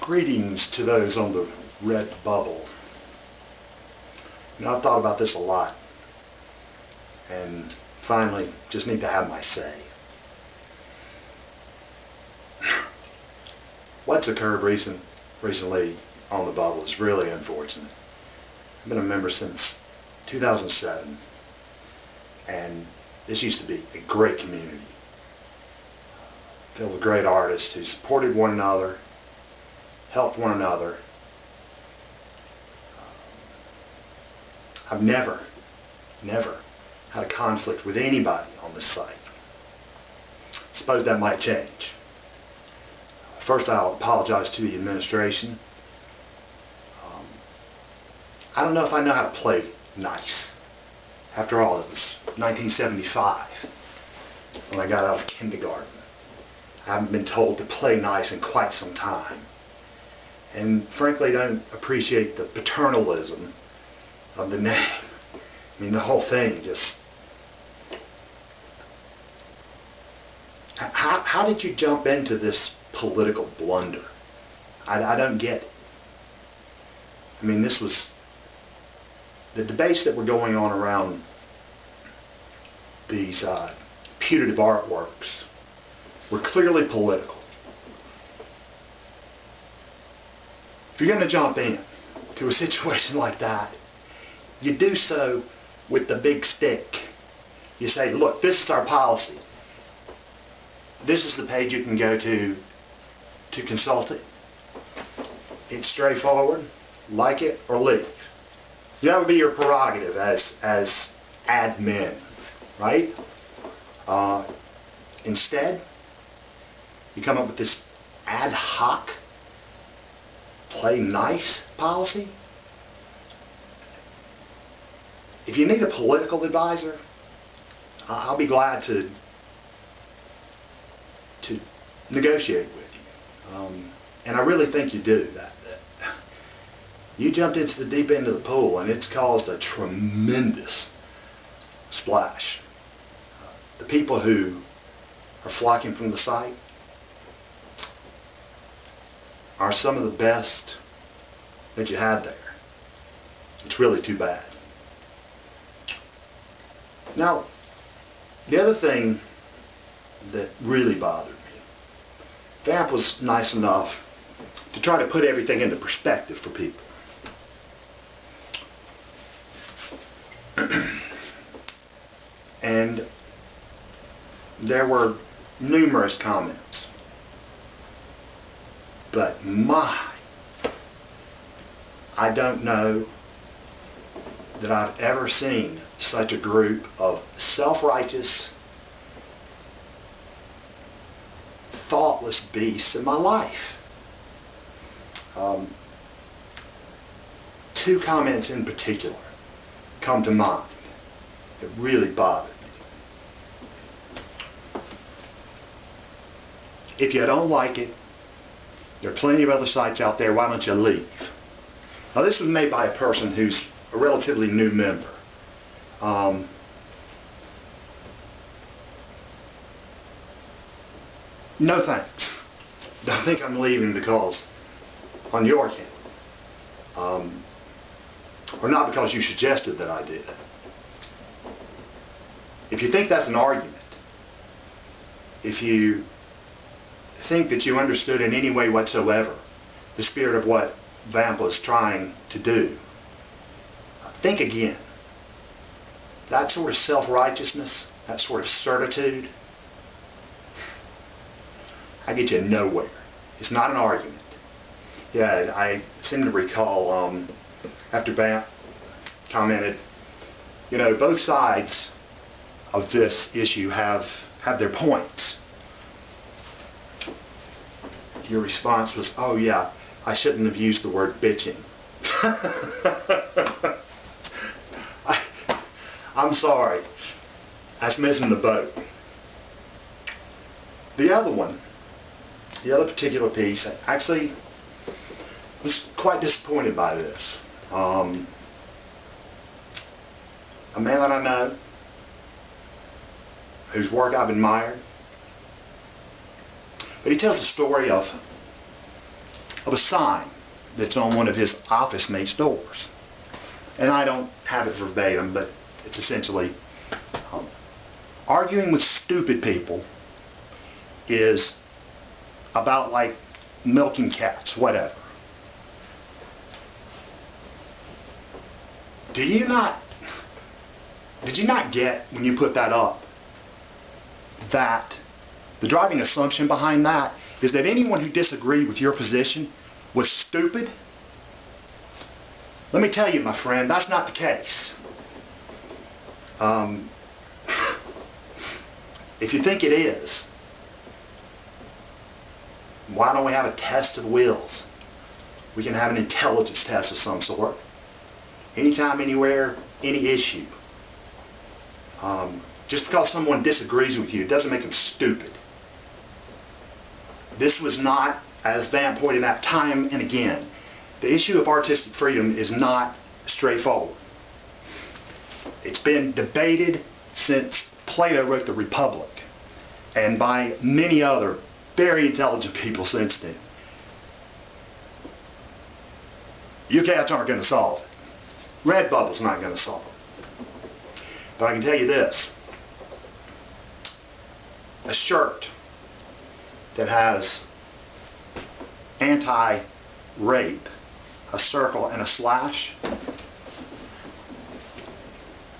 Greetings to those on the red bubble. I've thought about this a lot, and finally just need to have my say. What's occurred recently on the bubble is really unfortunate. I've been a member since 2007, and this used to be a great community filled with great artists who supported one another, helped one another. I've never had a conflict with anybody on this site. I suppose that might change. First, I'll apologize to the administration. I don't know if I know how to play nice. After all, it was 1975 when I got out of kindergarten. I haven't been told to play nice in quite some time. And frankly, don't appreciate the paternalism of the name. I mean, the whole thing just... How did you jump into this political blunder? I don't get it. I mean, this was... The debates that were going on around these putative artworks were clearly political. If you're going to jump in to a situation like that, you do so with the big stick. You say, look, this is our policy. This is the page you can go to consult it. It's straightforward. Like it or leave. That would be your prerogative as admin, right? Instead, you come up with this ad hoc play nice policy. If you need a political advisor, I'll be glad to negotiate with you. And I really think you do that. You jumped into the deep end of the pool, and it's caused a tremendous splash. The people who are flocking from the site are some of the best that you had there. It's really too bad. Now, the other thing that really bothered me, Vamp was nice enough to try to put everything into perspective for people. And there were numerous comments. But I don't know that I've ever seen such a group of self-righteous, thoughtless beasts in my life. Two comments in particular come to mind that really bothered me. If you don't like it, there are plenty of other sites out there, why don't you leave? Now, this was made by a person who's a relatively new member. No thanks. Don't think I'm leaving because on your account. Or not because you suggested that I did. If you think that's an argument, if you think that you understood in any way whatsoever the spirit of what Vamp was trying to do, think again. That sort of self-righteousness, that sort of certitude, I get you nowhere. It's not an argument. Yeah, I seem to recall after Vamp commented, you know, both sides of this issue have their points. Your response was, oh yeah, I shouldn't have used the word bitching. I'm sorry. That's missing the boat. The other particular piece, I actually was quite disappointed by this. A man that I know, whose work I've admired, but he tells the story of of a sign that's on one of his office mates' doors. And I don't have it verbatim, but it's essentially, arguing with stupid people is about like milking cats, whatever. Did you not get, when you put that up, that the driving assumption behind that is that anyone who disagreed with your position was stupid? Let me tell you, my friend, that's not the case. If you think it is, why don't we have a test of the wills? We can have an intelligence test of some sort. Anytime, anywhere, any issue. Just because someone disagrees with you, it doesn't make them stupid. This was not, as Van pointed out time and again, the issue of artistic freedom is not straightforward. It's been debated since Plato wrote the Republic, and by many other very intelligent people since then. You cats aren't going to solve it. Redbubble's not going to solve it. But I can tell you this. A shirt that has anti-rape, a circle and a slash,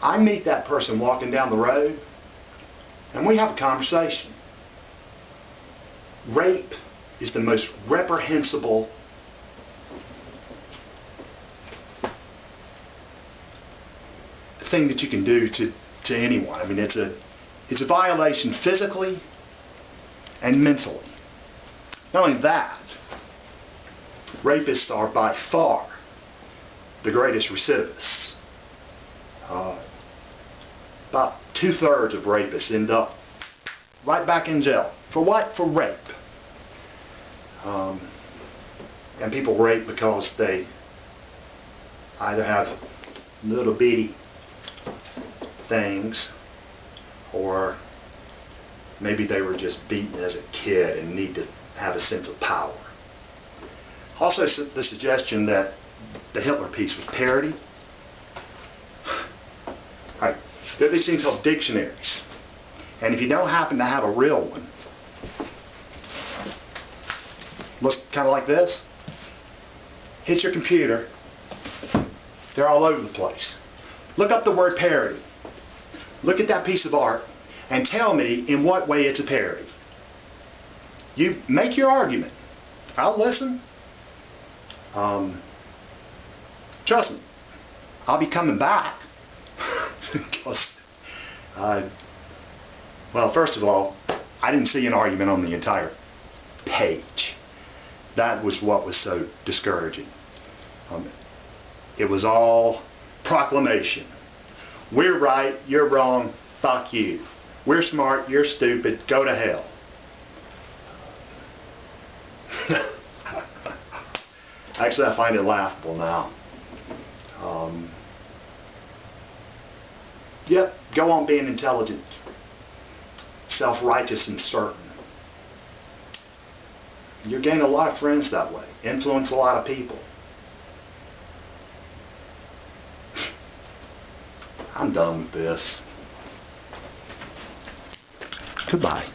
I meet that person walking down the road and we have a conversation. Rape is the most reprehensible thing that you can do to anyone. I mean, it's a violation physically and mentally. Not only that, rapists are by far the greatest recidivists. About 2/3 of rapists end up right back in jail. For what? For rape. And people rape because they either have little bitty things, or maybe they were just beaten as a kid and need to have a sense of power. Also, the suggestion that the Hitler piece was parody. Right. There are these things called dictionaries, and if you don't happen to have a real one, looks kind of like this. Hit your computer. They're all over the place. Look up the word parody. Look at that piece of art and tell me in what way it's a parody. You make your argument. I'll listen. Trust me, I'll be coming back. Because, well, first of all, I didn't see an argument on the entire page. That was what was so discouraging. It was all proclamation. We're right, you're wrong, fuck you. We're smart, you're stupid, go to hell. Actually, I find it laughable now. Yep, go on being intelligent, self-righteous and certain. You're gaining a lot of friends that way, influence a lot of people. I'm done with this. Goodbye.